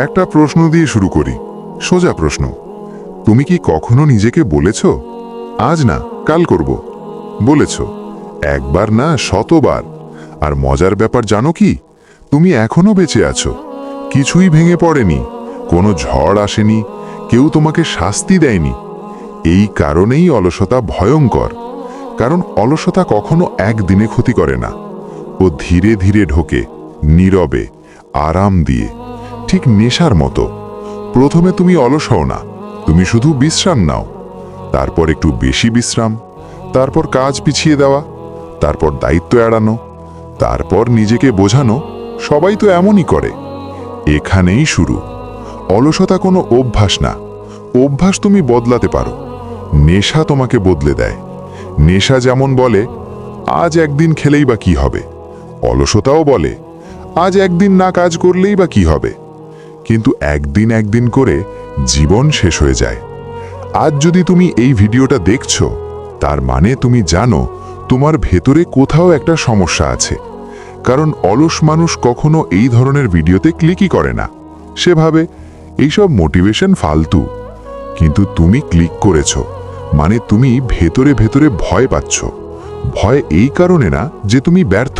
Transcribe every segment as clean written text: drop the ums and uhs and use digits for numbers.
একটা প্রশ্ন দিয়ে শুরু করি, সোজা প্রশ্ন। তুমি কি কখনো নিজেকে বলেছ, আজ না কাল করব? বলেছ, একবার না শতবার। আর মজার ব্যাপার জানো কি, তুমি এখনো বেঁচে আছো, কিছুই ভেঙে পড়েনি, কোনো ঝড় আসেনি, কেউ তোমাকে শাস্তি দেয়নি। এই কারণেই অলসতা ভয়ঙ্কর, কারণ অলসতা কখনো একদিনে ক্ষতি করে না। ও ধীরে ধীরে ঢোকে, নীরবে, আরাম দিয়ে, ঠিক নেশার মতো। প্রথমে তুমি অলস হও না, তুমি শুধু বিশ্রাম নাও, তারপর একটু বেশি বিশ্রাম, তারপর কাজ পিছিয়ে দেওয়া, তারপর দায়িত্ব এড়ানো, তারপর নিজেকে বোঝানো সবাই তো এমনই করে। এখানেই শুরু। অলসতা কোনো অভ্যাস না, অভ্যাস তুমি বদলাতে পারো, নেশা তোমাকে বদলে দেয়। নেশা যেমন বলে, আজ একদিন খেলেই বা কি হবে, অলসতাও বলে, আজ একদিন না কাজ করলেই বা কি হবে। কিন্তু একদিন একদিন করে জীবন শেষ হয়ে যায়। আজ যদি তুমি এই ভিডিওটা দেখছো, তার মানে তুমি জানো তোমার ভেতরে কোথাও একটা সমস্যা আছে। কারণ অলস মানুষ কখনো এই ধরনের ভিডিওতে ক্লিকই করে না। সে ভাবে এইসব মোটিভেশন ফালতু। কিন্তু তুমি ক্লিক করেছো, মানে তুমি ভেতরে ভেতরে ভয় পাচ্ছ। ভয় এই কারণে না যে তুমি ব্যর্থ,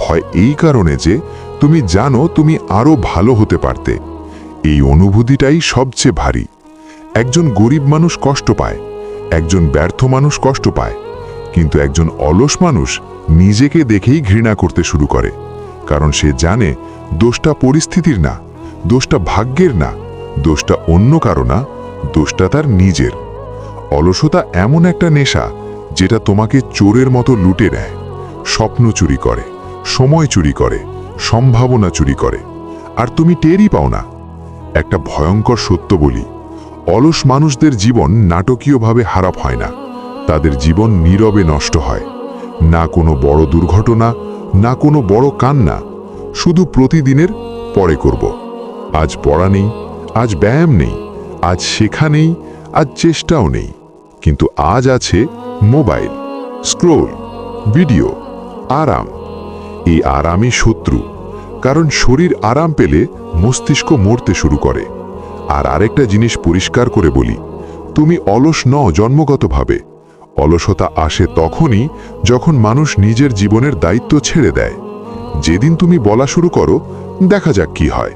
ভয় এই কারণে যে তুমি জানো তুমি আরো ভালো হতে পারতে। এই অনুভূতিটাই সবচেয়ে ভারী। একজন গরিব মানুষ কষ্ট পায়, একজন ব্যর্থ মানুষ কষ্ট পায়, কিন্তু একজন অলস মানুষ নিজেকে দেখেই ঘৃণা করতে শুরু করে। কারণ সে জানে দোষটা পরিস্থিতির না, দোষটা ভাগ্যের না, দোষটা অন্য কারো না, দোষটা তার নিজের। অলসতা এমন একটা নেশা যেটা তোমাকে চোরের মতো লুটে নেয়, স্বপ্ন চুরি করে, সময় চুরি করে, সম্ভাবনা চুরি করে, আর তুমি টেরই পাও না। একটা ভয়ঙ্কর সত্য বলি, অলস মানুষদের জীবন নাটকীয়ভাবে খারাপ হয় না, তাদের জীবন নীরবে নষ্ট হয়। না কোনো বড় দুর্ঘটনা, না কোনো বড় কান্না, শুধু প্রতিদিনের পরে করব। আজ পড়া নেই, আজ ব্যায়াম নেই, আজ শেখা নেই, আজ চেষ্টাও নেই। কিন্তু আজ আছে মোবাইল, স্ক্রোল, ভিডিও, আরাম। এই আরামই শত্রু, কারণ শরীর আরাম পেলে মস্তিষ্ক মরতে শুরু করে। আর আরেকটা জিনিস পরিষ্কার করে বলি, তুমি অলস নও জন্মগতভাবে। অলসতা আসে তখনই যখন মানুষ নিজের জীবনের দায়িত্ব ছেড়ে দেয়। যেদিন তুমি বলা শুরু করো, দেখা যাক কি হয়,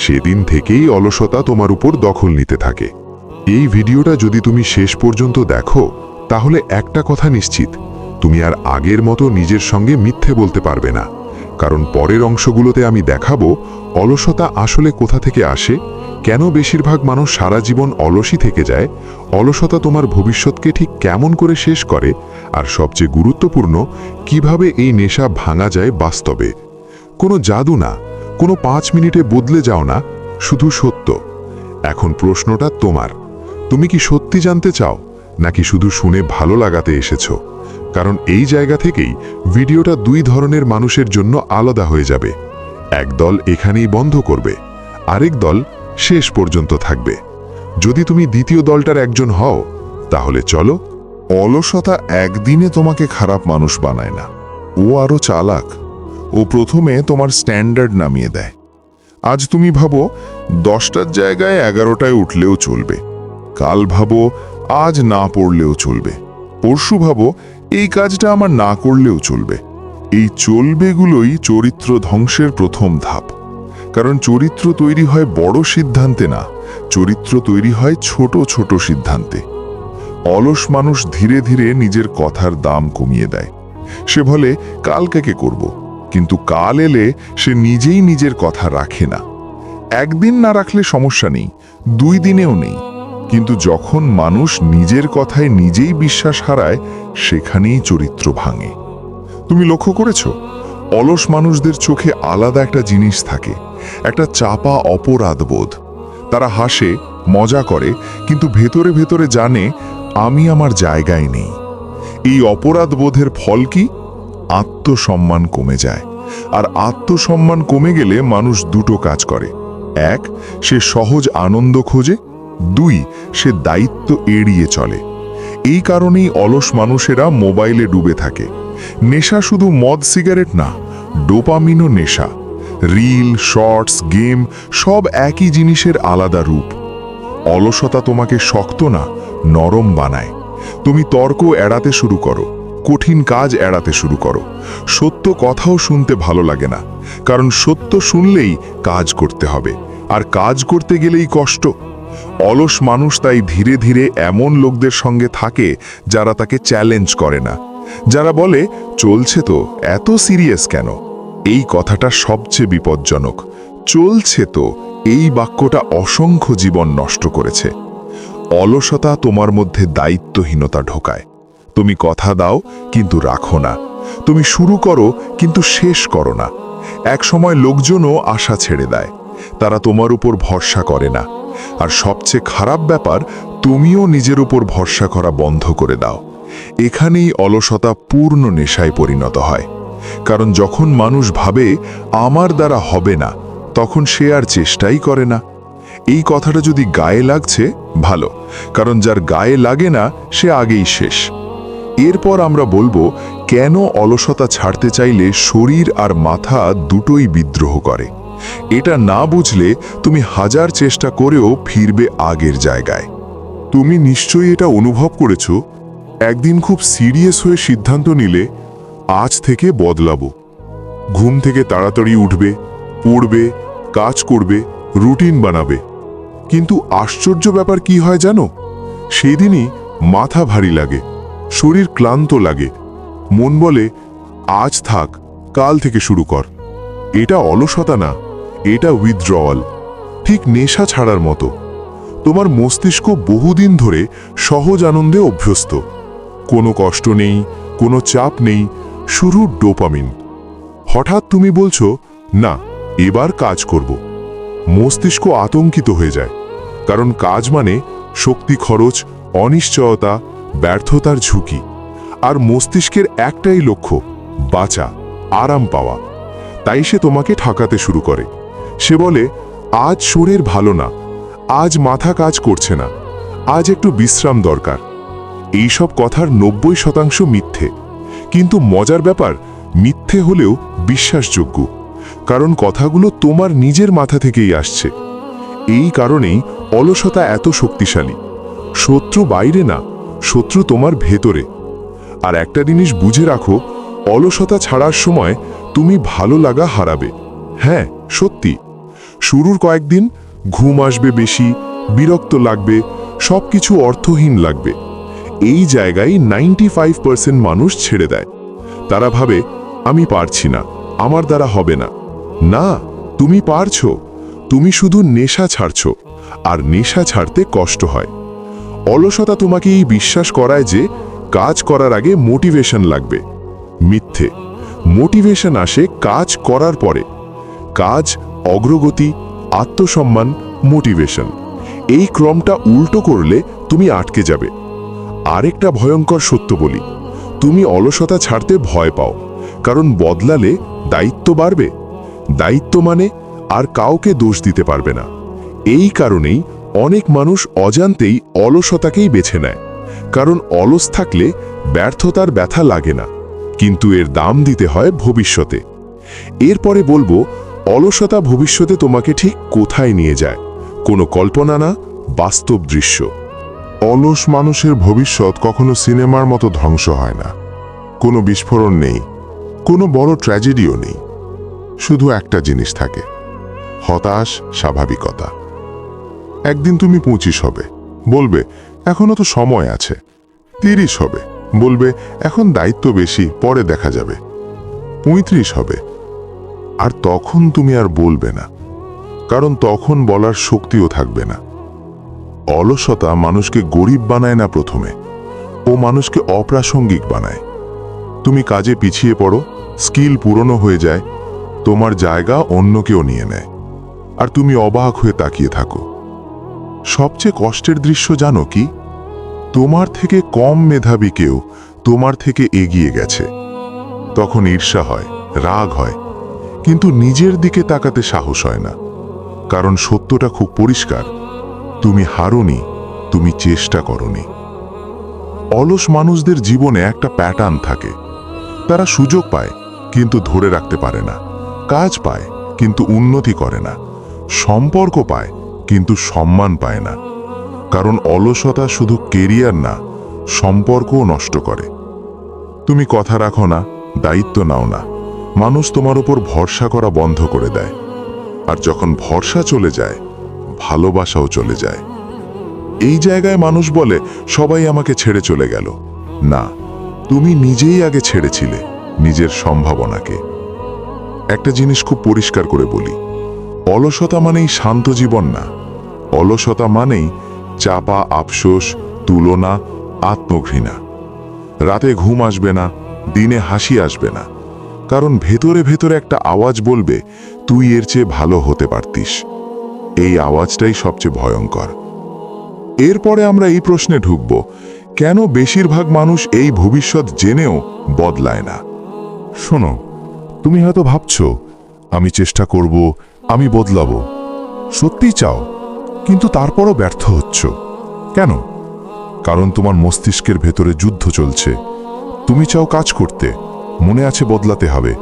সেদিন থেকেই অলসতা তোমার উপর দখল নিতে থাকে। এই ভিডিওটা যদি তুমি শেষ পর্যন্ত দেখো, তাহলে একটা কথা নিশ্চিত, তুমি আর আগের মতো নিজের সঙ্গে মিথ্যে বলতে পারবে না। কারণ পরের অংশগুলোতে আমি দেখাবো অলসতা আসলে কোথা থেকে আসে, কেন বেশিরভাগ মানুষ সারা জীবন অলসই থেকে যায়, অলসতা তোমার ভবিষ্যৎকে ঠিক কেমন করে শেষ করে, আর সবচেয়ে গুরুত্বপূর্ণ, কিভাবে এই নেশা ভাঙা যায় বাস্তবে। কোনো জাদু না, কোনো 5 মিনিটে বদলে যাও না, শুধু সত্য। এখন প্রশ্নটা তোমার, তুমি কি সত্যি জানতে চাও, নাকি শুধু শুনে ভালো লাগাতে এসেছো? কারণ এই জায়গা থেকেই ভিডিওটা 2 ধরনের মানুষের জন্য আলাদা হয়ে যাবে। এক দল এখানেই বন্ধ করবে, আরেক দল শেষ পর্যন্ত থাকবে। যদি তুমি দ্বিতীয় দলটার একজন হও, তাহলে চলো। অলসতা একদিনে তোমাকে খারাপ মানুষ বানায় না, ও আরো চালাক। ও প্রথমে তোমার স্ট্যান্ডার্ড নামিয়ে দেয়। আজ তুমি ভাবো 10টার জায়গায় 11টায় উঠলেও চলবে, কাল ভাবো আজ না পড়লেও চলবে, পরশু ভাবো এই কাজটা আমার না করলেও চলবে। এই চলবেগুলোই চরিত্র ধ্বংসের প্রথম ধাপ। কারণ চরিত্র তৈরি হয় বড় সিদ্ধান্তে না, চরিত্র তৈরি হয় ছোট ছোট সিদ্ধান্তে। অলস মানুষ ধীরে ধীরে নিজের কথার দাম কমিয়ে দেয়। সে বলে কালকে করব, কিন্তু কাল এলে সে নিজেই নিজের কথা রাখে না। একদিন না রাখলে সমস্যা নেই, 2 দিনেও নেই, কিন্তু যখন মানুষ নিজের কথায় নিজেই বিশ্বাস হারায়, সেখানেই চরিত্র ভাঙে। তুমি লক্ষ্য করেছো, অলস মানুষদের চোখে আলাদা একটা জিনিস থাকে, একটা চাপা অপরাধবোধ। তারা হাসে, মজা করে, কিন্তু ভেতরে ভেতরে জানে আমি আমার জায়গায় নেই। এই অপরাধবোধের ফল কি? আত্মসম্মান কমে যায়। আর আত্মসম্মান কমে গেলে মানুষ দুটো কাজ করে। 1, সে সহজ আনন্দ খোঁজে, 2, সে দায়িত্ব এড়িয়ে চলে। এই কারণেই অলস মানুষেরা মোবাইলে ডুবে থাকে। নেশা শুধু মদ সিগারেট না, ডোপামিনও নেশা। রিল, শর্টস, গেম সব একই জিনিসের আলাদা রূপ। অলসতা তোমাকে শক্ত না, নরম বানায়। তুমি তর্ক এড়াতে শুরু করো, কঠিন কাজ এড়াতে শুরু করো। সত্য কথাও শুনতে ভালো লাগে না, কারণ সত্য শুনলেই কাজ করতে হবে, আর কাজ করতে গেলেই কষ্ট। অলস মানুষ তাই ধীরে ধীরে এমন লোকদের সঙ্গে থাকে যারা তাকে চ্যালেঞ্জ করে না, যারা বলে চলছে তো, এত সিরিয়াস কেন। এই কথাটা সবচেয়ে বিপজ্জনক। চলছে তো, এই বাক্যটা অসংখ্য জীবন নষ্ট করেছে। অলসতা তোমার মধ্যে দায়িত্বহীনতা ঢোকায়। তুমি কথা দাও কিন্তু রাখো না, তুমি শুরু করো কিন্তু শেষ করো না। এক সময় লোকজনও আশা ছেড়ে দেয়, তারা তোমার উপর ভরসা করে না। আর সবচেয়ে খারাপ ব্যাপার, তুমিও নিজের উপর ভরসা করা বন্ধ করে দাও। এখানেই অলসতা পূর্ণ নেশায় পরিণত হয়। কারণ যখন মানুষ ভাবে আমার দ্বারা হবে না, তখন সে আর চেষ্টাই করে না। এই কথাটা যদি গায়ে লাগছে ভালো, কারণ যার গায়ে লাগে না সে আগেই শেষ। এরপর আমরা বলবো কেন অলসতা ছাড়তে চাইলে শরীর আর মাথা দুটোই বিদ্রোহ করে। এটা না বুঝলে তুমি হাজার চেষ্টা করেও ফিরবে আগের জায়গায়। তুমি নিশ্চয়ই এটা অনুভব করেছো, একদিন খুব সিরিয়াস হয়ে সিদ্ধান্ত নিলে আজ থেকে বদলাবো। ঘুম থেকে তাড়াতাড়ি উঠবে, পড়বে, কাজ করবে, রুটিন বানাবে। কিন্তু আশ্চর্য ব্যাপার কি হয় জানো? সেই দিনই মাথা ভারী লাগে, শরীর ক্লান্ত লাগে, মন বলে আজ থাক, কাল থেকে শুরু কর। এটা অলসতা না, এটা উইথড্রয়াল, ঠিক নেশা ছাড়ার মতো। তোমার মস্তিষ্ক বহুদিন ধরে সহজ আনন্দে অভ্যস্ত। কোনো কষ্ট নেই, কোনো চাপ নেই, শুরু ডোপামিন। হঠাৎ তুমি বলছো না, এবার কাজ করব। মস্তিষ্ক আতঙ্কিত হয়ে যায়, কারণ কাজ মানে শক্তি খরচ, অনিশ্চয়তা, ব্যর্থতার ঝুঁকি। আর মস্তিষ্কের একটাই লক্ষ্য, বাঁচা, আরাম পাওয়া। তাই সে তোমাকে ঠকাতে শুরু করে। সে বলে আজ শরীর ভালো না, আজ মাথা কাজ করছে না, আজ একটু বিশ্রাম দরকার। এইসব কথার 90% মিথ্যে। কিন্তু মজার ব্যাপার, মিথ্যে হলেও বিশ্বাসযোগ্য, কারণ কথাগুলো তোমার নিজের মাথা থেকেই আসছে। এই কারণেই অলসতা এত শক্তিশালী। শত্রু বাইরে না, শত্রু তোমার ভেতরে। আর একটা জিনিস বুঝে রাখো, অলসতা ছাড়ার সময় তুমি ভালো লাগা হারাবে। হ্যাঁ, সত্যি। শুরুর কয়েকদিন ঘুম আসবে বেশি, বিরক্ত লাগবে, সবকিছু অর্থহীন লাগবে। এই জায়গায় 95% মানুষ ছেড়ে দেয়। তারা ভাবে আমি পারছি না, আমার দ্বারা হবে না। না, তুমি পারছো, তুমি শুধু নেশা ছাড়ছো, আর নেশা ছাড়তে কষ্ট হয়। অলসতা তোমাকে এই বিশ্বাস করায় যে কাজ করার আগে মোটিভেশন লাগবে। মিথ্যে। মোটিভেশন আসে কাজ করার পরে। কাজ, অগ্রগতি, আত্মসম্মান, মোটিভেশন, এই ক্রমটা উল্টো করলে তুমি আটকে যাবে। আরেকটা ভয়ঙ্কর সত্য বলি, তুমি অলসতা ছাড়তে ভয় পাও, কারণ বদলালে দায়িত্ব বাড়বে। দায়িত্ব মানে আর কাউকে দোষ দিতে পারবে না। এই কারণেই অনেক মানুষ অজান্তেই অলসতাকেই বেছে নেয়, কারণ অলস থাকলে ব্যর্থতার ব্যথা লাগে না, কিন্তু এর দাম দিতে হয় ভবিষ্যতে। এরপরে বলবো অলসতা ভবিষ্যতে তোমাকে ঠিক কোথায় নিয়ে যায়। কোনো কল্পনা না, বাস্তব দৃশ্য। অলস মানুষের ভবিষ্যৎ কখনো সিনেমার মতো ধ্বংস হয় না। কোনো বিস্ফোরণ নেই, কোনো বড় ট্র্যাজেডিও নেই। শুধু একটা জিনিস থাকে, হতাশ স্বাভাবিকতা। একদিন তুমি 25 হবে, বলবে এখনো তো সময় আছে। 30 হবে, বলবে এখন দায়িত্ব বেশি, পরে দেখা যাবে। 35 হবে, আর তখন তুমি আর বলবে না, কারণ তখন বলার শক্তিও থাকবে না। অলসতা মানুষকে গরিব বানায় না প্রথমে, ও মানুষকে অপ্রাসঙ্গিক বানায়। তুমি কাজে পিছিয়ে পড়ো, স্কিল পুরনো হয়ে যায়, তোমার জায়গা অন্য কেউ নিয়ে নেয়, আর তুমি অবাক হয়ে তাকিয়ে থাকো। সবচেয়ে কষ্টের দৃশ্য জানো কি? তোমার থেকে কম মেধাবী কেউ তোমার থেকে এগিয়ে গেছে। তখন ঈর্ষা হয়, রাগ হয়, কিন্তু নিজের দিকে তাকাতে সাহস হয় না, কারণ সত্যটা খুব পরিষ্কার, তুমি হারোনি, তুমি চেষ্টা করনি। অলস মানুষদের জীবনে একটা প্যাটার্ন থাকে। তারা সুযোগ পায় কিন্তু ধরে রাখতে পারে না, কাজ পায় কিন্তু উন্নতি করে না, সম্পর্ক পায় কিন্তু সম্মান পায় না। কারণ অলসতা শুধু কেরিয়ার না, সম্পর্কও নষ্ট করে। তুমি কথা রাখো না, দায়িত্ব নাও না, মানুষ তোমার উপর ভরসা করা বন্ধ করে দেয়। আর যখন ভরসা চলে যায়, ভালোবাসাও চলে যায়। এই জায়গায় মানুষ বলে সবাই আমাকে ছেড়ে চলে গেল। না, তুমি নিজেই আগে ছেড়েছিলে নিজের সম্ভাবনাকে। একটা জিনিস খুব পরিষ্কার করে বলি, অলসতা মানেই শান্ত জীবন না। অলসতা মানেই চাপা আফসোস, তুলনা, আত্মঘৃণা। রাতে ঘুম আসবে না, দিনে হাসি আসবে না, কারণ ভেতরে ভেতরে একটা আওয়াজ বলবে তুই এর চেয়ে ভালো হতে পারতিস। এই আওয়াজটাই সবচেয়ে ভয়ঙ্কর। এরপরে আমরা এই প্রশ্নে ঢুকব, কেন বেশিরভাগ মানুষ এই ভবিষ্যৎ জেনেও বদলায় না। শোনো, তুমি হয়তো ভাবছো আমি চেষ্টা করব, আমি বদলাবো, সত্যিই চাও, কিন্তু তারপরও ব্যর্থ হচ্ছ। কেন? কারণ তোমার মস্তিষ্কের ভেতরে যুদ্ধ চলছে। তুমি চাও কাজ করতে, মনে আছে বদলাতে হবে,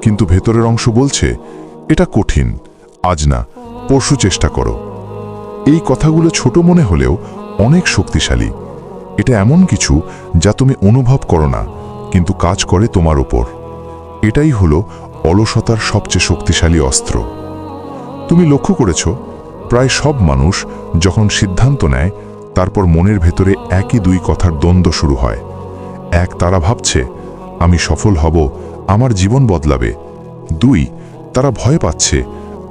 কিন্তু ভেতরের অংশ বলছে এটা কঠিন, আজ না, পরশু চেষ্টা করো। এই কথাগুলো ছোট মনে হলেও অনেক শক্তিশালী। এটা এমন কিছু যা তুমি অনুভব করো না, কিন্তু কাজ করে তোমার উপর। এটাই হলো অলসতার সবচেয়ে শক্তিশালী অস্ত্র। তুমি লক্ষ্য করেছো, প্রায় সব মানুষ যখন সিদ্ধান্ত নেয়, তারপর মনের ভেতরে একই দুই কথার দ্বন্দ্ব শুরু হয়। এক, তারা ভাবছে আমি সফল হব, আমার জীবন বদলাবে। দুই, তারা ভয় পাচ্ছে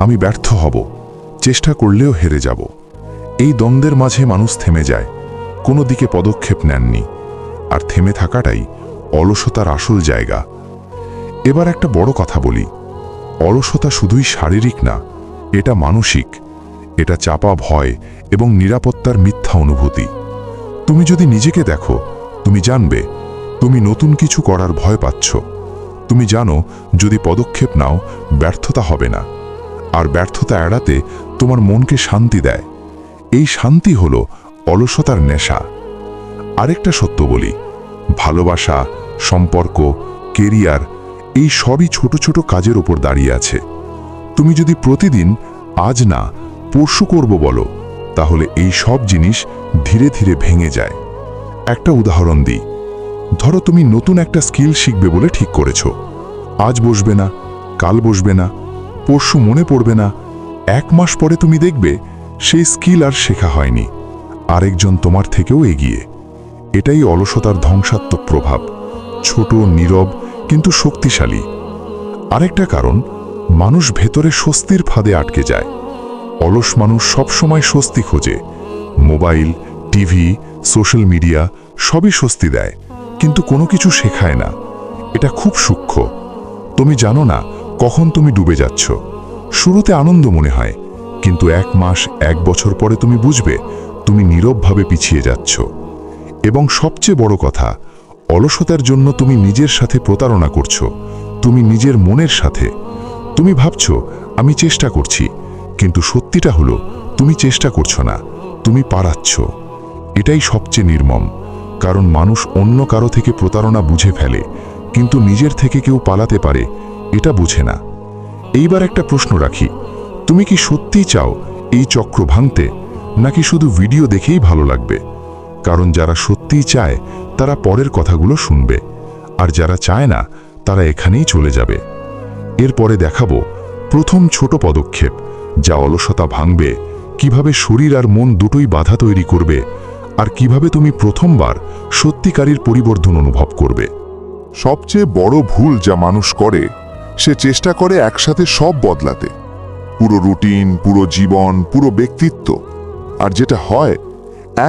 আমি ব্যর্থ হব, চেষ্টা করলেও হেরে যাব। এই দ্বন্দ্বের মাঝে মানুষ থেমে যায়, কোনো দিকে পদক্ষেপ নেননি। আর থেমে থাকাটাই অলসতার আসল জায়গা। এবার একটা বড় কথা বলি, অলসতা শুধুই শারীরিক না, এটা মানসিক। এটা চাপা ভয় এবং নিরাপত্তার মিথ্যা অনুভূতি। তুমি যদি নিজেকে দেখো, তুমি জানবে তুমি নতুন কিছু করার ভয় পাচ্ছ। তুমি জানো যদি পদক্ষেপ নাও ব্যর্থতা হবে না। আর ব্যর্থতা এড়াতে তোমার মনকে শান্তি দেয়। এই শান্তি হলো অলসতার নেশা। আরেকটা সত্য বলি, ভালোবাসা, সম্পর্ক, কেরিয়ার, এই সবই ছোট ছোট কাজের উপর দাঁড়িয়ে আছে। তুমি যদি প্রতিদিন আজ না পরশু করব বলো, তাহলে এই সব জিনিস ধীরে ধীরে ভেঙে যায়। একটা উদাহরণ দিই, ধরো তুমি নতুন একটা স্কিল শিখবে বলে ঠিক করেছো। আজ বসবে না, কাল বসবে না, পরশু মনে পড়বে না। 1 মাস পরে তুমি দেখবে সেই স্কিল আর শেখা হয়নি, আরেকজন তোমার থেকেও এগিয়ে। এটাই অলসতার ধ্বংসাত্মক প্রভাব, ছোট, নীরব কিন্তু শক্তিশালী। আরেকটা কারণ, মানুষ ভেতরে স্বস্তির ফাঁদে আটকে যায়। অলস মানুষ সবসময় স্বস্তি খোঁজে। মোবাইল, টিভি, সোশ্যাল মিডিয়া সবই স্বস্তি দেয়, কিন্তু কোনো কিছু শেখায় না। এটা খুব সূক্ষ্ম। তুমি জানো না কখন তুমি ডুবে যাচ্ছ। শুরুতে আনন্দ মনে হয়, কিন্তু 1 মাস, 1 বছর পরে তুমি বুঝবে তুমি নীরবভাবে পিছিয়ে যাচ্ছ। এবং সবচেয়ে বড় কথা, অলসতার জন্য তুমি নিজের সাথে প্রতারণা করছো, তুমি নিজের মনের সাথে। তুমি ভাবছো আমি চেষ্টা করছি, কিন্তু সত্যিটা হলো তুমি চেষ্টা করছো না, তুমি পারাচ্ছ। এটাই সবচেয়ে নির্মম, কারণ মানুষ অন্য কারো থেকে প্রতারণা বুঝে ফেলে, কিন্তু নিজের থেকে কেউ পালাতে পারে এটা বুঝে না। এইবার একটা প্রশ্ন রাখি, তুমি কি সত্যিই চাও এই চক্র ভাঙতে, নাকি শুধু ভিডিও দেখেই ভালো লাগবে? কারণ যারা সত্যিই চায় তারা পরের কথাগুলো শুনবে, আর যারা চায় না তারা এখানেই চলে যাবে। এরপরে দেখাবো প্রথম ছোট পদক্ষেপ যা অলসতা ভাঙবে, কিভাবে শরীর আর মন দুটোই বাধা তৈরি করবে, আর কিভাবে তুমি প্রথমবার সত্যিকারের পরিবর্তন অনুভব করবে। সবচেয়ে বড় ভুল যা মানুষ করে, সে চেষ্টা করে একসাথে সব বদলাতে, পুরো রুটিন, পুরো জীবন, পুরো ব্যক্তিত্ব। আর যেটা হয়,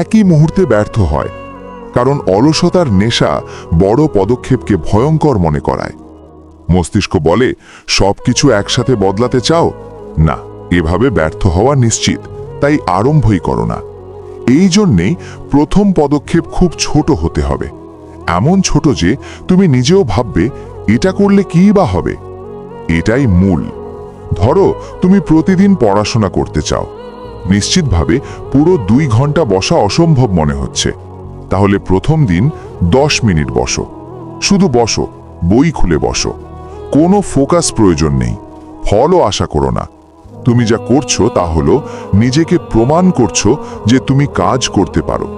একই মুহূর্তে ব্যর্থ হয়, কারণ অলসতার নেশা বড় পদক্ষেপকে ভয়ঙ্কর মনে করায়। মস্তিষ্ক বলে সবকিছু একসাথে বদলাতে চাও না, এভাবে ব্যর্থ হওয়া নিশ্চিত, তাই আরম্ভই করো না। এই জন্যেই প্রথম পদক্ষেপ খুব ছোট হতে হবে, এমন ছোট যে তুমি নিজেও ভাববে এটা করলে কী বা হবে। এটাই মূল। ধরো তুমি প্রতিদিন পড়াশোনা করতে চাও, নিশ্চিতভাবে পুরো 2 ঘন্টা বসা অসম্ভব মনে হচ্ছে। তাহলে প্রথম দিন 10 মিনিট বসো, শুধু বসো, বই খুলে বসো, কোনো ফোকাস প্রয়োজন নেই। ফলও আশা করো না। তুমি যা করছো তা হলো নিজেকে প্রমাণ করছো যে তুমি কাজ করতে পারো,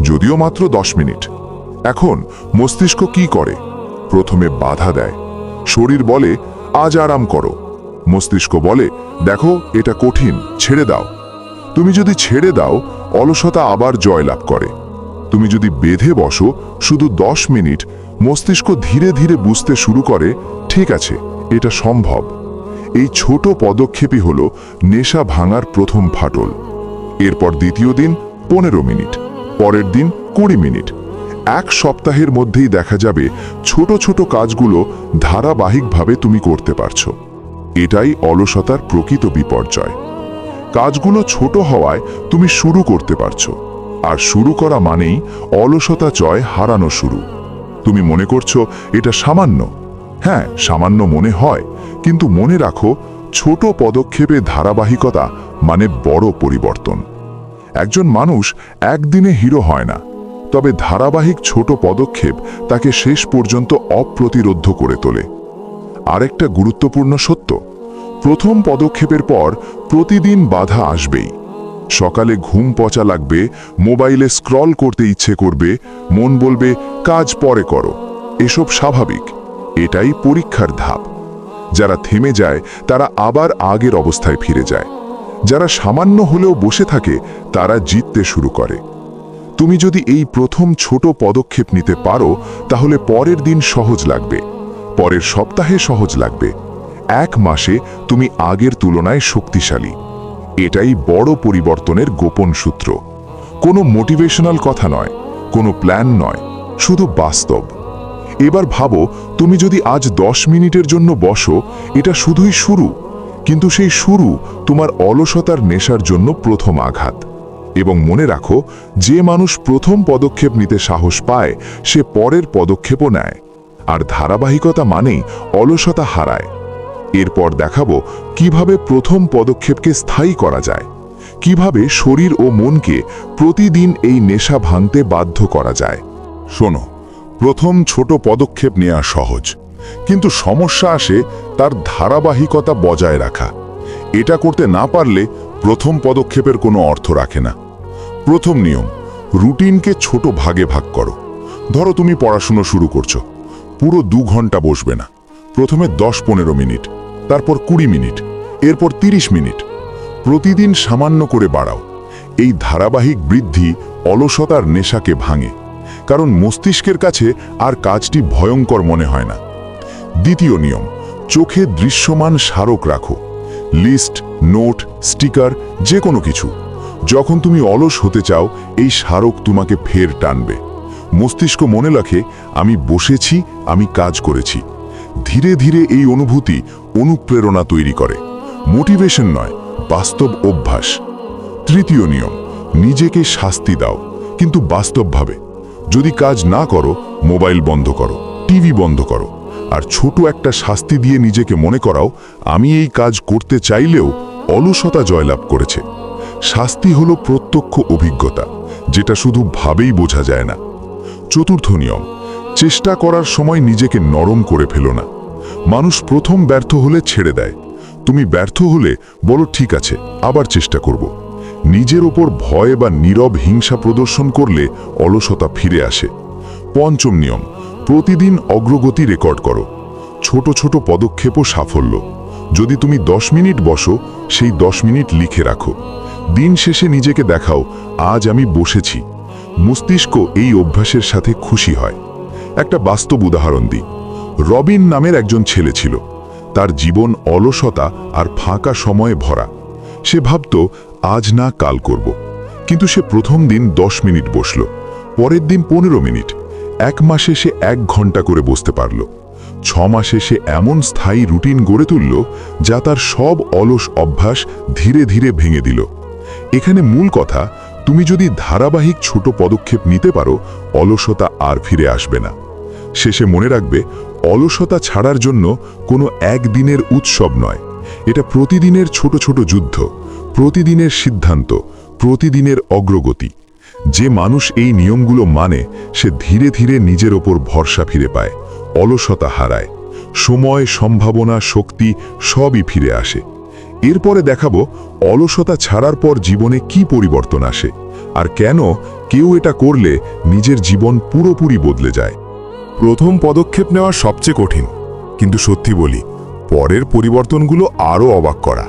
যদিও মাত্র 10 মিনিট। এখন মস্তিষ্ক কি করে? প্রথমে বাধা দেয়। শরীর বলে আজ আরাম করো, মস্তিষ্ক বলে দেখো এটা কঠিন, ছেড়ে দাও। তুমি যদি ছেড়ে দাও, অলসতা আবার জয়লাভ করে। তুমি যদি বেঁধে বসো শুধু 10 মিনিট, মস্তিষ্ক ধীরে ধীরে বুঝতে শুরু করে ঠিক আছে, এটা সম্ভব। এই ছোট পদক্ষেপই হলো নেশা ভাঙার প্রথম ফাটল। এরপর দ্বিতীয় দিন 15 মিনিট, পরের দিন 20 মিনিট। এক সপ্তাহের মধ্যেই দেখা যাবে ছোট ছোট কাজগুলো ধারাবাহিকভাবে তুমি করতে পারছো। এটাই অলসতার প্রকৃত বিপর্যয়। কাজগুলো ছোট হওয়ায় তুমি শুরু করতে পারছো, আর শুরু করা মানেই অলসতা জয় হারানো শুরু। তুমি মনে করছো এটা সামান্য। হ্যাঁ, সামান্য মনে হয়, কিন্তু মনে রাখো ছোট পদক্ষেপে ধারাবাহিকতা মানে বড় পরিবর্তন। একজন মানুষ একদিনে হিরো হয় না, তবে ধারাবাহিক ছোট পদক্ষেপ তাকে শেষ পর্যন্ত অপ্রতিরোধ্য করে তোলে। আরেকটা গুরুত্বপূর্ণ সত্য, প্রথম পদক্ষেপের পর প্রতিদিন বাধা আসবেই। সকালে ঘুম পচা লাগবে, মোবাইলে স্ক্রল করতে ইচ্ছে করবে, মন বলবে কাজ পরে করো। এসব স্বাভাবিক, এটাই পরীক্ষার ধাপ। যারা থেমে যায় তারা আবার আগের অবস্থায় ফিরে যায়। যারা সামান্য হলেও বসে থাকে তারা জিততে শুরু করে। তুমি যদি এই প্রথম ছোট পদক্ষেপ নিতে পারো, তাহলে পরের দিন সহজ লাগবে, পরের সপ্তাহে সহজ লাগবে, এক মাসে তুমি আগের তুলনায় শক্তিশালী। এটাই বড় পরিবর্তনের গোপন সূত্র। কোনো মোটিভেশনাল কথা নয়, কোনো প্ল্যান নয়, শুধু বাস্তব। এবার ভাবো, তুমি যদি আজ 10 মিনিটের জন্য বসো, এটা শুধুই শুরু, কিন্তু সেই শুরু তোমার অলসতার নেশার জন্য প্রথম আঘাত। এবং মনে রাখো, যে মানুষ প্রথম পদক্ষেপ নিতে সাহস পায় সে পরের পদক্ষেপও নেয়, আর ধারাবাহিকতা মানেই অলসতা হারায়। এরপর দেখাবো কিভাবে প্রথম পদক্ষেপকে স্থায়ী করা যায়, কিভাবে শরীর ও মনকে প্রতিদিন এই নেশা ভাঙতে বাধ্য করা যায়। শোনো, প্রথম ছোট পদক্ষেপ নেওয়া সহজ, কিন্তু সমস্যা আসে তার ধারাবাহিকতা বজায় রাখা। এটা করতে না পারলে প্রথম পদক্ষেপের কোনো অর্থ রাখে না। প্রথম নিয়ম, রুটিনকে ছোট ভাগে ভাগ করো। ধরো তুমি পড়াশুনো শুরু করছো, পুরো 2 ঘন্টা বসবে না। প্রথমে 10-15 মিনিট, তারপর 20 মিনিট, এরপর 30 মিনিট। প্রতিদিন সামান্য করে বাড়াও। এই ধারাবাহিক বৃদ্ধি অলসতার নেশাকে ভাঙে, কারণ মস্তিষ্কের কাছে আর কাজটি ভয়ঙ্কর মনে হয় না। দ্বিতীয় নিয়ম, চোখে দৃশ্যমান স্মারক রাখো। লিস্ট, নোট, স্টিকার, যে কোনো কিছু। যখন তুমি অলস হতে চাও, এই স্মারক তোমাকে ফের টানবে। মস্তিষ্ক মনে রাখে আমি বসেছি, আমি কাজ করেছি। ধীরে ধীরে এই অনুভূতি অনুপ্রেরণা তৈরি করে, মোটিভেশন নয়, বাস্তব অভ্যাস। তৃতীয় নিয়ম, নিজেকে শাস্তি দাও, কিন্তু বাস্তবভাবে। যদি কাজ না করো, মোবাইল বন্ধ করো, টিভি বন্ধ করো, আর ছোট একটা শাস্তি দিয়ে নিজেকে মনে করাও আমি এই কাজ করতে চাইলেও অলসতা জয়লাভ করেছে। শাস্তি হলো প্রত্যক্ষ অভিজ্ঞতা, যেটা শুধু ভাবেই বোঝা যায় না। চতুর্থ নিয়ম, চেষ্টা করার সময় নিজেকে নরম করে ফেলো না। মানুষ প্রথম ব্যর্থ হলে ছেড়ে দেয়। তুমি ব্যর্থ হলে বলো ঠিক আছে, আবার চেষ্টা করব। নিজের ওপর ভয় বা নীরব হিংসা প্রদর্শন করলে অলসতা ফিরে আসে। পঞ্চম নিয়ম, প্রতিদিন অগ্রগতি রেকর্ড করো। ছোট ছোট পদক্ষেপ ও সাফল্য। যদি তুমি 10 মিনিট বসো, সেই 10 মিনিট লিখে রাখো। দিন শেষে নিজেকে দেখাও আজ আমি বসেছি। মস্তিষ্ক এই অভ্যাসের সাথে খুশি হয়। একটা বাস্তব উদাহরণ দিই। রবিন নামের একজন ছেলে ছিল। তার জীবন অলসতা আর ফাঁকা সময়ে ভরা। সে ভাবত আজ না কাল করব, কিন্তু সে প্রথম দিন 10 মিনিট বসল, পরের দিন 15 মিনিট, 1 মাসে সে 1 ঘন্টা করে বসতে পারল। 6 মাসে সে এমন স্থায়ী রুটিন গড়ে তুলল যা তার সব অলস অভ্যাস ধীরে ধীরে ভেঙে দিল। এখানে মূল কথা, তুমি যদি ধারাবাহিক ছোট পদক্ষেপ নিতে পারো, অলসতা আর ফিরে আসবে না। শেষে মনে রাখবে, অলসতা ছাড়ার জন্য কোনো একদিনের উৎসব নয়, এটা প্রতিদিনের ছোট ছোট যুদ্ধ, প্রতিদিনের সিদ্ধান্ত, প্রতিদিনের অগ্রগতি। যে মানুষ এই নিয়মগুলো মানে সে ধীরে ধীরে নিজের ওপর ভরসা ফিরে পায়, অলসতা হারায়, সময়, সম্ভাবনা, শক্তি সবই ফিরে আসে। এরপরে দেখাবো অলসতা ছাড়ার পর জীবনে কি পরিবর্তন আসে, আর কেন কেউ এটা করলে নিজের জীবন পুরোপুরি বদলে যায়। প্রথম পদক্ষেপ নেওয়া সবচেয়ে কঠিন, কিন্তু সত্যি বলি, পরের পরিবর্তনগুলো আরও অবাক করা।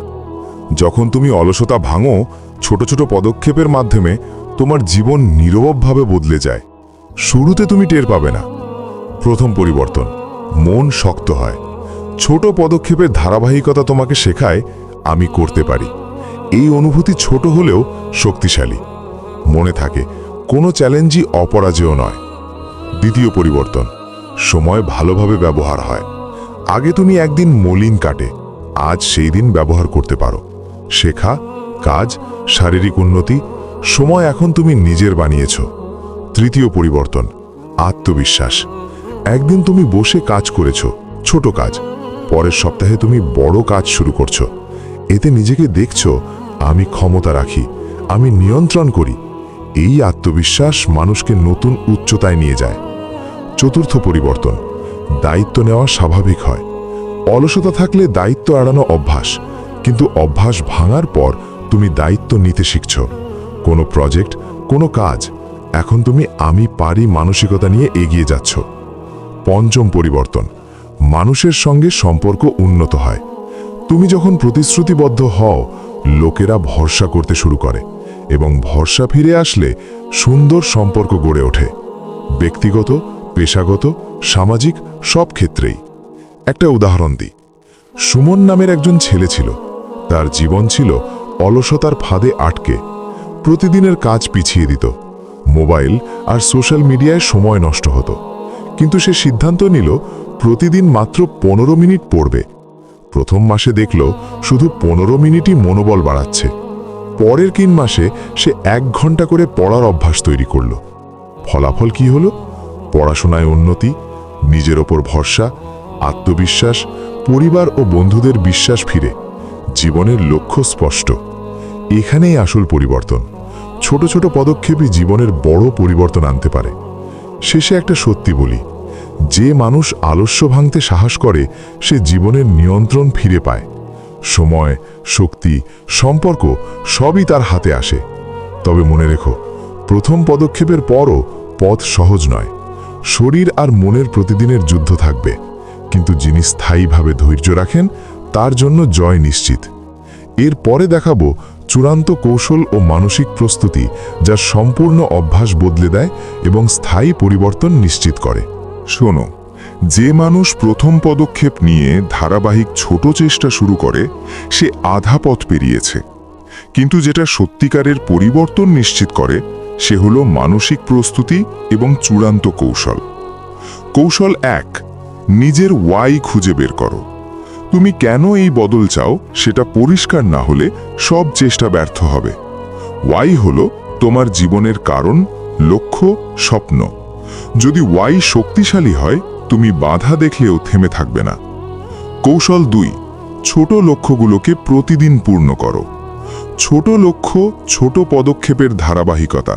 যখন তুমি অলসতা ভাঙো, ছোট ছোট পদক্ষেপের মাধ্যমে তোমার জীবন নীরবভাবে বদলে যায়। শুরুতে তুমি টের পাবে না। প্রথম পরিবর্তন, মন শক্ত হয়। ছোট পদক্ষেপের ধারাবাহিকতা তোমাকে শেখায় আমি করতে পারি। এই অনুভূতি ছোট হলেও শক্তিশালী। মনে থাকে, কোনো চ্যালেঞ্জই অপরাজেয় নয়। দ্বিতীয় পরিবর্তন, সময় ভালোভাবে ব্যবহার হয়। আগে তুমি একদিন মলিন কাটে, আজ সেই দিন ব্যবহার করতে পারো। শেখা, কাজ, শারীরিক উন্নতি, সময় এখন তুমি নিজের বানিয়েছ। তৃতীয় পরিবর্তন, আত্মবিশ্বাস। একদিন তুমি বসে কাজ করেছ, ছোট কাজ, পরের সপ্তাহে তুমি বড় কাজ শুরু করছো। এতে নিজেকে দেখছো, আমি ক্ষমতা রাখি, আমি নিয়ন্ত্রণ করি। এই আত্মবিশ্বাস মানুষকে নতুন উচ্চতায় নিয়ে যায়। চতুর্থ পরিবর্তন, দায়িত্ব নেওয়া স্বাভাবিক হয়। অলসতা থাকলে দায়িত্ব এড়ানো অভ্যাস, কিন্তু অভ্যাস ভাঙার পর তুমি দায়িত্ব নিতে শিখছ। কোনো প্রজেক্ট, কোনো কাজ, এখন তুমি আমি পারি মানসিকতা নিয়ে এগিয়ে যাচ্ছ। পঞ্চম পরিবর্তন, মানুষের সঙ্গে সম্পর্ক উন্নত হয়। তুমি যখন প্রতিশ্রুতিবদ্ধ হও, লোকেরা ভরসা করতে শুরু করে, এবং ভরসা ফিরে আসলে সুন্দর সম্পর্ক গড়ে ওঠে। ব্যক্তিগত, পেশাগত, সামাজিক সব ক্ষেত্রেই। একটা উদাহরণ দিই। সুমন নামের একজন ছেলে ছিল। তার জীবন ছিল অলসতার ফাঁদে আটকে। প্রতিদিনের কাজ পিছিয়ে দিত, মোবাইল আর সোশ্যাল মিডিয়ায় সময় নষ্ট হতো। কিন্তু সে সিদ্ধান্ত নিল প্রতিদিন মাত্র 15 মিনিট পড়বে। প্রথম মাসে দেখল শুধু 15 মিনিটই মনোবল বাড়াচ্ছে। পরের 3 মাসে সে 1 ঘন্টা করে পড়ার অভ্যাস তৈরি করল। ফলাফল কি হলো? পড়াশোনায় উন্নতি, নিজের ওপর ভরসা, আত্মবিশ্বাস, পরিবার ও বন্ধুদের বিশ্বাস ফিরে। জীবনের লক্ষ্য স্পষ্ট। এখানেই আসল পরিবর্তন। ছোট ছোট পদক্ষেপই জীবনের বড় পরিবর্তন আনতে পারে। শেষে একটা সত্যি বলি, যে মানুষ আলস্য ভাঙতে সাহস করে সে জীবনের নিয়ন্ত্রণ ফিরে পায়। সময়, শক্তি, সম্পর্ক সবই তার হাতে আসে। তবে মনে রেখো, প্রথম পদক্ষেপের পরও পথ সহজ নয়। শরীর আর মনের প্রতিদিনের যুদ্ধ থাকবে, কিন্তু যিনি স্থায়ীভাবে ধৈর্য রাখেন তার জন্য জয় নিশ্চিত। এর পরে দেখাবো চূড়ান্ত কৌশল ও মানসিক প্রস্তুতি, যা সম্পূর্ণ অভ্যাস বদলে দেয় এবং স্থায়ী পরিবর্তন নিশ্চিত করে। শোনো, যে মানুষ প্রথম পদক্ষেপ নিয়ে ধারাবাহিক ছোট চেষ্টা শুরু করে সে আধা পথ পেরিয়েছে। কিন্তু যেটা সত্যিকারের পরিবর্তন নিশ্চিত করে সে হলো মানসিক প্রস্তুতি এবং চূড়ান্ত কৌশল। কৌশল 1, নিজের ওয়াই খুঁজে বের করো। তুমি কেন এই বদল চাও সেটা পরিষ্কার না হলে সব চেষ্টা ব্যর্থ হবে। ওয়াই হলো তোমার জীবনের কারণ, লক্ষ্য, স্বপ্ন। যদি ওয়াই শক্তিশালী হয় তুমি বাধা দেখলেও থেমে থাকবে না। কৌশল 2, ছোট লক্ষ্যগুলোকে প্রতিদিন পূর্ণ করো। ছোট লক্ষ্য, ছোট পদক্ষেপের ধারাবাহিকতা।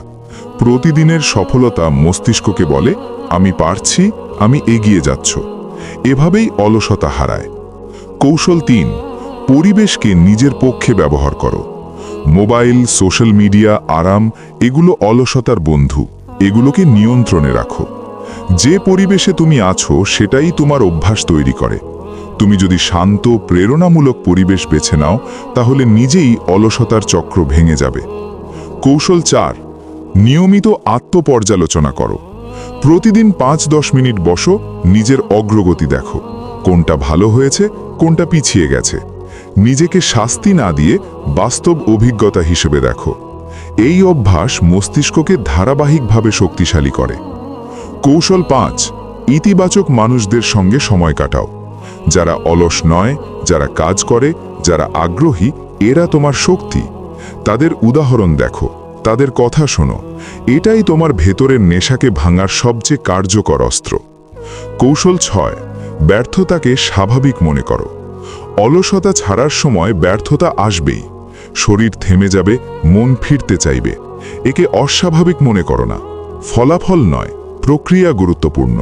প্রতিদিনের সফলতা মস্তিষ্ককে বলে আমি পারছি, আমি এগিয়ে যাচ্ছ। এভাবেই অলসতা হারায়। কৌশল 3, পরিবেশকে নিজের পক্ষে ব্যবহার করো। মোবাইল, সোশ্যাল মিডিয়া, আরাম এগুলো অলসতার বন্ধু। এগুলোকে নিয়ন্ত্রণে রাখো। যে পরিবেশে তুমি আছো সেটাই তোমার অভ্যাস তৈরি করে। তুমি যদি শান্ত, প্রেরণামূলক পরিবেশ বেছে নাও তাহলে নিজেই অলসতার চক্র ভেঙে যাবে। কৌশল 4, নিয়মিত আত্মপর্যালোচনা করো। প্রতিদিন 5-10 মিনিট বসো, নিজের অগ্রগতি দেখো। কোনটা ভালো হয়েছে, কোনটা পিছিয়ে গেছে। নিজেকে শাস্তি না দিয়ে বাস্তব অভিজ্ঞতা হিসেবে দেখো। এই অভ্যাস মস্তিষ্ককে ধারাবাহিকভাবে শক্তিশালী করে। কৌশল 5, ইতিবাচক মানুষদের সঙ্গে সময় কাটাও। যারা অলস নয়, যারা কাজ করে, যারা আগ্রহী, এরা তোমার শক্তি। তাদের উদাহরণ দেখো, তাদের কথা শোনো। এটাই তোমার ভেতরের নেশাকে ভাঙার সবচেয়ে কার্যকর অস্ত্র। কৌশল 6, ব্যর্থতাকে স্বাভাবিক মনে করো। অলসতা ছাড়ার সময় ব্যর্থতা আসবেই। শরীর থেমে যাবে, মন ফিরতে চাইবে। একে অস্বাভাবিক মনে করো না। ফলাফল নয়, প্রক্রিয়া গুরুত্বপূর্ণ।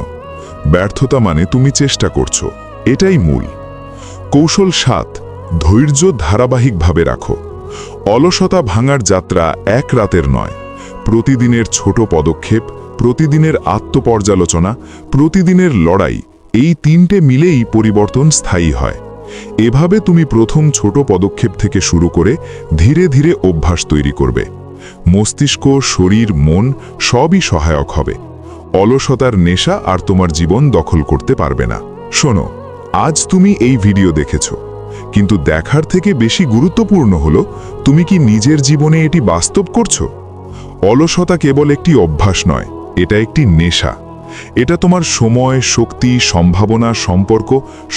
ব্যর্থতা মানে তুমি চেষ্টা করছো, এটাই মূল। কৌশল 7, ধৈর্য ধারাবাহিকভাবে রাখো। অলসতা ভাঙার যাত্রা এক রাতের নয়। প্রতিদিনের ছোট পদক্ষেপ, প্রতিদিনের আত্মপর্যালোচনা, প্রতিদিনের লড়াই, এই 3টে মিলেই পরিবর্তন স্থায়ী হয়। এভাবে তুমি প্রথম ছোট পদক্ষেপ থেকে শুরু করে ধীরে ধীরে অভ্যাস তৈরি করবে। মস্তিষ্ক, শরীর, মন সবই সহায়ক হবে। অলসতার নেশা আর তোমার জীবন দখল করতে পারবে না। শোনো, আজ তুমি এই ভিডিও দেখেছো, কিন্তু দেখার থেকে বেশি গুরুত্বপূর্ণ হলো তুমি কি নিজের জীবনে এটি বাস্তব করছো। অলসতা কেবল একটি অভ্যাস নয়, এটা একটি নেশা। এটা তোমার সময়, শক্তি, সম্ভাবনা, সম্পর্ক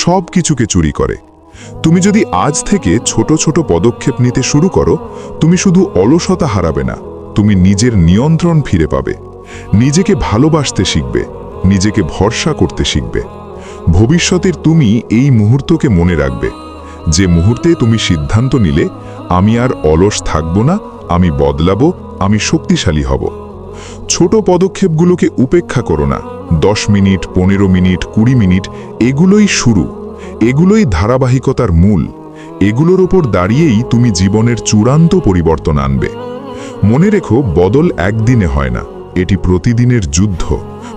সব কিছুকে চুরি করে। তুমি যদি আজ থেকে ছোট ছোট পদক্ষেপ নিতে শুরু করো, তুমি শুধু অলসতা হারাবে না, তুমি নিজের নিয়ন্ত্রণ ফিরে পাবে। নিজেকে ভালোবাসতে শিখবে, নিজেকে ভরসা করতে শিখবে। ভবিষ্যতের তুমি এই মুহূর্তকে মনে রাখবে, যে মুহূর্তে তুমি সিদ্ধান্ত নিলে আমি আর অলস থাকব না, আমি বদলাবো, আমি শক্তিশালী হব। ছোট পদক্ষেপগুলোকে উপেক্ষা করো না। 10 মিনিট, 15 মিনিট, 20 মিনিট, এগুলোই শুরু, এগুলোই ধারাবাহিকতার মূল। এগুলোর ওপর দাঁড়িয়েই তুমি জীবনের চূড়ান্ত পরিবর্তন আনবে। মনে রেখো, বদল একদিনে হয় না, এটি প্রতিদিনের যুদ্ধ,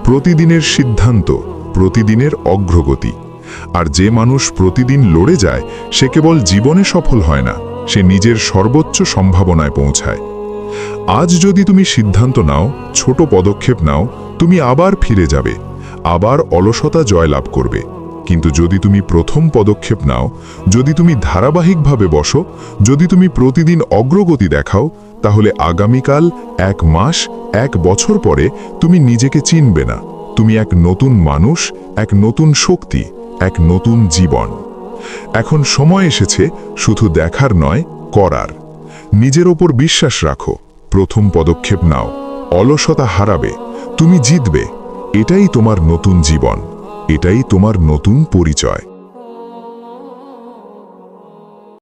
প্রতিদিনের সিদ্ধান্ত, প্রতিদিনের অগ্রগতি। আর যে মানুষ প্রতিদিন লড়ে যায়, সে কেবল জীবনে সফল হয় না, সে নিজের সর্বোচ্চ সম্ভাবনায় পৌঁছায়। আজ যদি তুমি সিদ্ধান্ত নাও, ছোট পদক্ষেপ নাও, তুমি আবার ফিরে যাবে, আবার অলসতা জয়লাভ করবে। কিন্তু যদি তুমি প্রথম পদক্ষেপ নাও, যদি তুমি ধারাবাহিকভাবে বসো, যদি তুমি প্রতিদিন অগ্রগতি দেখাও, তাহলে আগামীকাল, 1 মাস, 1 বছর পরে তুমি নিজেকে চিনবে না। তুমি এক নতুন মানুষ, এক নতুন শক্তি, এক নতুন জীবন। এখন সময় এসেছে শুধু দেখার নয়, করার। নিজের ওপর বিশ্বাস রাখো, প্রথম পদক্ষেপ নাও, অলসতা হারাবে, তুমি জিতবে। এটাই তোমার নতুন জীবন, এটাই তোমার নতুন পরিচয়।